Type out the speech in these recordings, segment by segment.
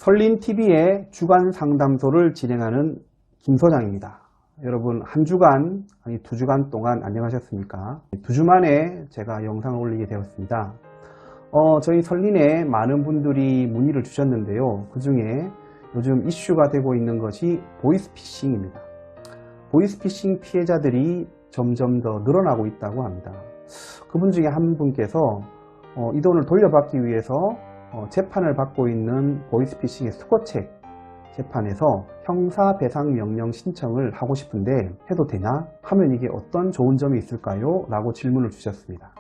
설린TV의 주간 상담소를 진행하는 김 소장입니다. 여러분 한 주간, 아니 2주간 동안 안녕하셨습니까? 2주 만에 제가 영상을 올리게 되었습니다. 저희 설린에 많은 분들이 문의를 주셨는데요. 그 중에 요즘 이슈가 되고 있는 것이 보이스피싱입니다. 보이스피싱 피해자들이 점점 더 늘어나고 있다고 합니다. 그분 중에 한 분께서 이 돈을 돌려받기 위해서 재판을 받고 있는 보이스피싱의 수거책 재판에서 형사배상명령 신청을 하고 싶은데 해도 되나? 하면 이게 어떤 좋은 점이 있을까요? 라고 질문을 주셨습니다.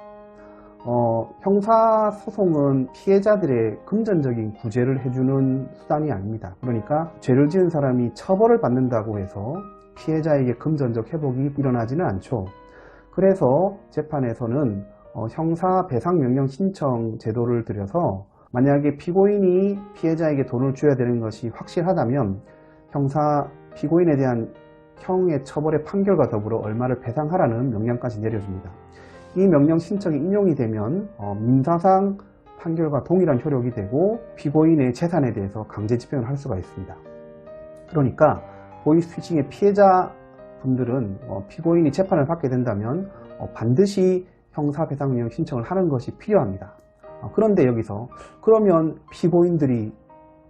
형사소송은 피해자들의 금전적인 구제를 해주는 수단이 아닙니다. 그러니까 죄를 지은 사람이 처벌을 받는다고 해서 피해자에게 금전적 회복이 일어나지는 않죠. 그래서 재판에서는 형사배상명령 신청 제도를 들여서 만약에 피고인이 피해자에게 돈을 줘야 되는 것이 확실하다면 피고인에 대한 형의 처벌의 판결과 더불어 얼마를 배상하라는 명령까지 내려줍니다. 이 명령 신청이 인용이 되면 민사상 판결과 동일한 효력이 되고 피고인의 재산에 대해서 강제 집행을 할 수가 있습니다. 그러니까 보이스피싱의 피해자분들은 피고인이 재판을 받게 된다면 반드시 형사배상명령 신청을 하는 것이 필요합니다. 그런데 여기서 그러면 피고인들이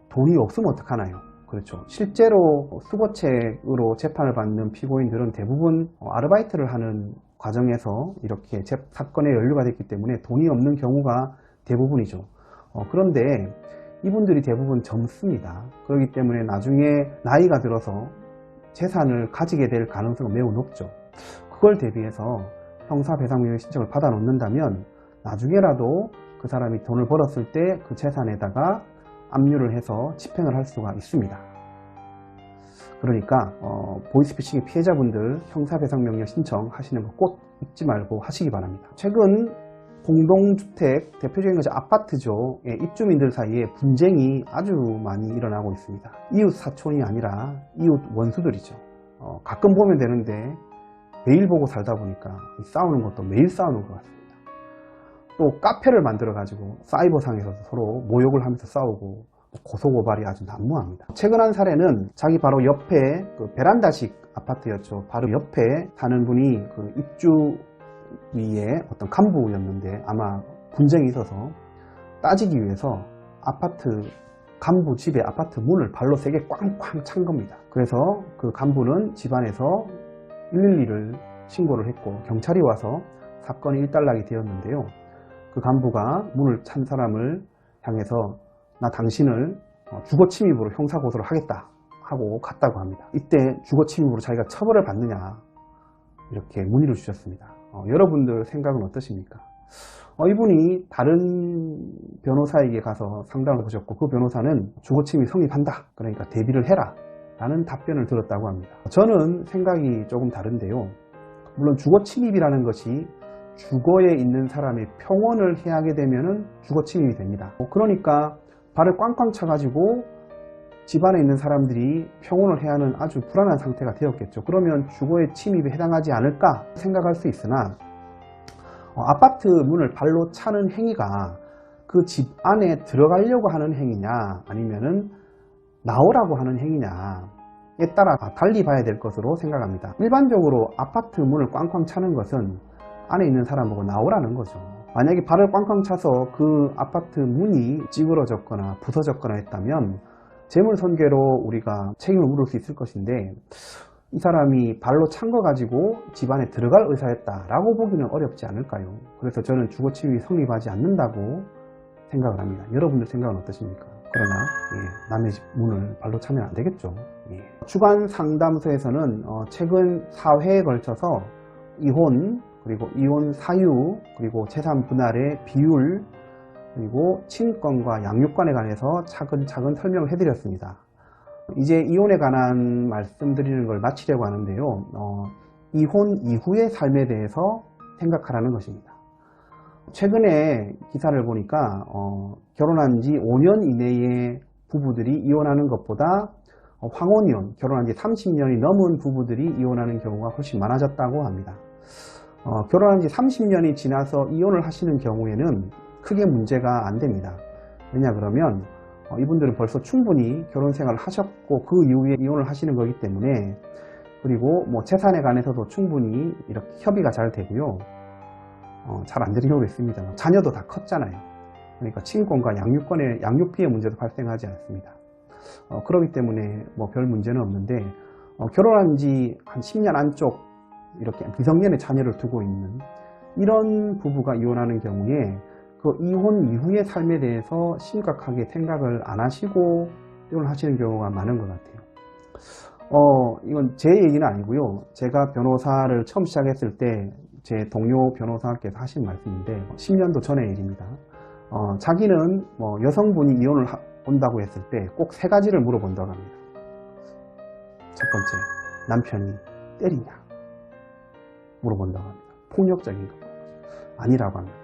돈이 없으면 어떡하나요? 그렇죠. 실제로 수거책으로 재판을 받는 피고인들은 대부분 아르바이트를 하는 과정에서 이렇게 사건에 연루가 됐기 때문에 돈이 없는 경우가 대부분이죠. 그런데 이분들이 대부분 젊습니다. 그렇기 때문에 나중에 나이가 들어서 재산을 가지게 될 가능성은 매우 높죠. 그걸 대비해서 형사배상명령 신청을 받아 놓는다면 나중에라도 그 사람이 돈을 벌었을 때 그 재산에다가 압류를 해서 집행을 할 수가 있습니다. 그러니까 보이스피싱의 피해자분들 형사배상명령 신청하시는 거 꼭 잊지 말고 하시기 바랍니다. 최근 공동주택, 대표적인 것이 아파트죠. 입주민들 사이에 분쟁이 아주 많이 일어나고 있습니다. 이웃 사촌이 아니라 이웃 원수들이죠. 가끔 보면 되는데 매일 보고 살다 보니까 싸우는 것도 매일 싸우는 것 같습니다. 또 카페를 만들어 가지고 사이버상에서 서로 모욕을 하면서 싸우고 고소고발이 아주 난무합니다. 최근 한 사례는 자기 바로 옆에 베란다식 아파트였죠. 바로 옆에 사는 분이 입주위의 어떤 간부였는데 아마 분쟁이 있어서 따지기 위해서 아파트 간부 집의 아파트 문을 발로 세게 꽝꽝 찬 겁니다. 그래서 그 간부는 집안에서 112를 신고를 했고 경찰이 와서 사건이 일단락이 되었는데요. 그 간부가 문을 찬 사람을 향해서 나 당신을 주거침입으로 형사고소를 하겠다 하고 갔다고 합니다. 이때 주거침입으로 자기가 처벌을 받느냐 이렇게 문의를 주셨습니다. 여러분들 생각은 어떠십니까? 이분이 다른 변호사에게 가서 상담을 보셨고 그 변호사는 주거침입 성립한다. 그러니까 대비를 해라 라는 답변을 들었다고 합니다. 저는 생각이 조금 다른데요. 물론 주거침입이라는 것이 주거에 있는 사람의 평온을 해하게 되면 주거침입이 됩니다. 그러니까 발을 꽝꽝 차가지고 집안에 있는 사람들이 평온을 해하는 아주 불안한 상태가 되었겠죠. 그러면 주거의 침입에 해당하지 않을까 생각할 수 있으나 아파트 문을 발로 차는 행위가 그 집 안에 들어가려고 하는 행위냐 아니면은 나오라고 하는 행위냐에 따라 달리 봐야 될 것으로 생각합니다. 일반적으로 아파트 문을 꽝꽝 차는 것은 안에 있는 사람하고 나오라는 거죠. 만약에 발을 꽝꽝 차서 그 아파트 문이 찌그러졌거나 부서졌거나 했다면 재물손괴로 우리가 책임을 물을 수 있을 것인데 이 사람이 발로 찬 거 가지고 집안에 들어갈 의사였다라고 보기는 어렵지 않을까요? 그래서 저는 주거침입이 성립하지 않는다고 생각을 합니다. 여러분들 생각은 어떠십니까? 그러나 남의 집 문을 발로 차면 안 되겠죠. 주간 상담소에서는 최근 4회에 걸쳐서 이혼, 그리고 이혼 사유, 그리고 재산 분할의 비율, 그리고 친권과 양육권에 관해서 차근차근 설명을 해드렸습니다. 이제 이혼에 관한 말씀드리는 걸 마치려고 하는데요. 이혼 이후의 삶에 대해서 생각하라는 것입니다. 최근에 기사를 보니까 결혼한 지 5년 이내의 부부들이 이혼하는 것보다 황혼이혼, 결혼한 지 30년이 넘은 부부들이 이혼하는 경우가 훨씬 많아졌다고 합니다. 결혼한 지 30년이 지나서 이혼을 하시는 경우에는 크게 문제가 안 됩니다. 왜냐 그러면 이분들은 벌써 충분히 결혼 생활을 하셨고 그 이후에 이혼을 하시는 거기 때문에, 그리고 뭐 재산에 관해서도 충분히 이렇게 협의가 잘 되고요. 잘 안 되는 경우도 있습니다. 자녀도 다 컸잖아요. 그러니까 친권과 양육권의 양육비의 문제도 발생하지 않습니다. 그렇기 때문에 뭐 별 문제는 없는데, 결혼한 지 한 10년 안쪽 이렇게 미성년의 자녀를 두고 있는 이런 부부가 이혼하는 경우에 그 이혼 이후의 삶에 대해서 심각하게 생각을 안 하시고 이혼을 하시는 경우가 많은 것 같아요. 이건 제 얘기는 아니고요. 제가 변호사를 처음 시작했을 때 제 동료 변호사께서 하신 말씀인데, 10년도 전의 일입니다. 자기는 뭐 여성분이 이혼을 온다고 했을 때 꼭 3가지를 물어본다고 합니다. 첫 번째, 남편이 때리냐 물어본다고 합니다. 폭력적인 거 아니라고 합니다.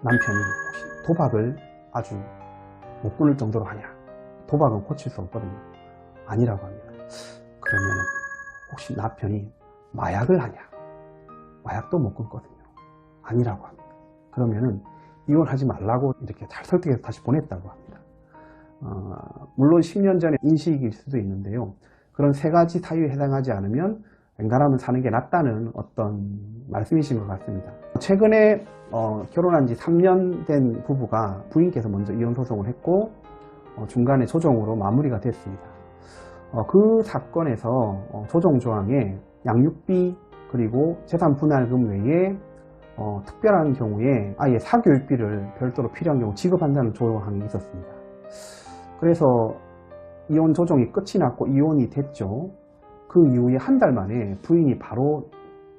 남편이 혹시 도박을 아주 못 끊을 정도로 하냐? 도박은 고칠 수 없거든요. 아니라고 합니다. 그러면 혹시 남편이 마약을 하냐? 마약도 못 끊거든요. 아니라고 합니다. 그러면은 이혼하지 말라고 이렇게 잘 설득해서 다시 보냈다고 합니다. 물론 10년 전의 인식일 수도 있는데요. 그런 3가지 사유에 해당하지 않으면 웬간하면 사는 게 낫다는 어떤 말씀이신 것 같습니다. 최근에 결혼한 지 3년 된 부부가 부인께서 먼저 이혼 소송을 했고 중간에 조정으로 마무리가 됐습니다. 그 사건에서 조정 조항에 양육비 그리고 재산 분할금 외에 특별한 경우에 아예 사교육비를 별도로 필요한 경우 지급한다는 조항이 있었습니다. 그래서 이혼 조정이 끝이 났고 이혼이 됐죠. 그 이후에 한 달 만에 부인이 바로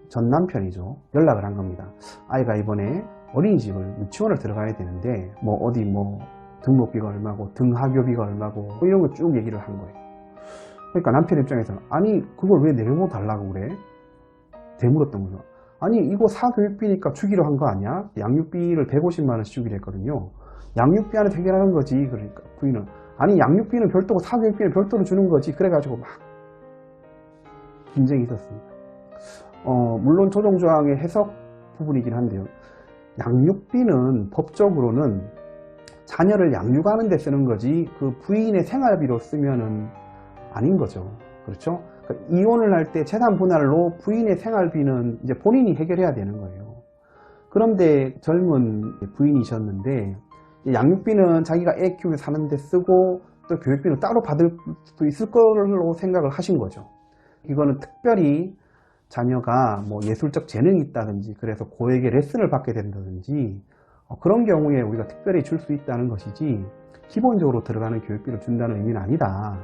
전 남편이죠. 연락을 한 겁니다. 아이가 이번에 어린이집을 유치원을 들어가야 되는데 뭐 어디 뭐 등록비가 얼마고 등하교비가 얼마고 뭐 이런 거 쭉 얘기를 한 거예요. 그러니까 남편 입장에서는 아니 그걸 왜 내고 달라고 그래? 되물었던 거죠. 아니 이거 사교육비니까 주기로 한 거 아니야? 양육비를 150만 원씩 주기로 했거든요. 양육비 안에 해결하는 거지. 그러니까 부인은 아니 양육비는 별도고 사교육비는 별도로 주는 거지. 그래가지고 막 분쟁이 있었습니다. 물론 조정조항의 해석 부분이긴 한데요. 양육비는 법적으로는 자녀를 양육하는 데 쓰는 거지 그 부인의 생활비로 쓰면은 아닌 거죠. 그렇죠? 그러니까 이혼을 할 때 재산 분할로 부인의 생활비는 이제 본인이 해결해야 되는 거예요. 그런데 젊은 부인이셨는데 양육비는 자기가 애 키우며 사는데 쓰고 또 교육비는 따로 받을 수도 있을 거로 생각을 하신 거죠. 이거는 특별히 자녀가 뭐 예술적 재능이 있다든지 그래서 고액의 레슨을 받게 된다든지 그런 경우에 우리가 특별히 줄 수 있다는 것이지 기본적으로 들어가는 교육비를 준다는 의미는 아니다.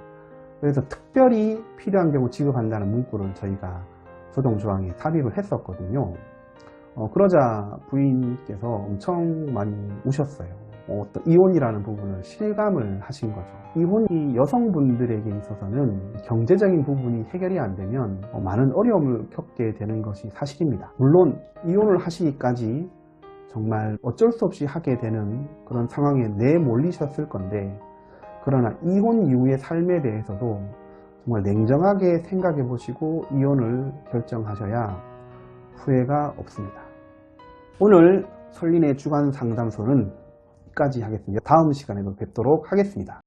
그래서 특별히 필요한 경우 지급한다는 문구를 저희가 조정조항에 삽입을 했었거든요. 그러자 부인께서 엄청 많이 우셨어요. 어떤 이혼이라는 부분을 실감을 하신 거죠. 이혼이 여성분들에게 있어서는 경제적인 부분이 해결이 안 되면 많은 어려움을 겪게 되는 것이 사실입니다. 물론 이혼을 하시기까지 정말 어쩔 수 없이 하게 되는 그런 상황에 내몰리셨을 건데, 그러나 이혼 이후의 삶에 대해서도 정말 냉정하게 생각해 보시고 이혼을 결정하셔야 후회가 없습니다. 오늘 설린의 주간 상담소는 여기까지 하겠습니다. 다음 시간에도 뵙도록 하겠습니다.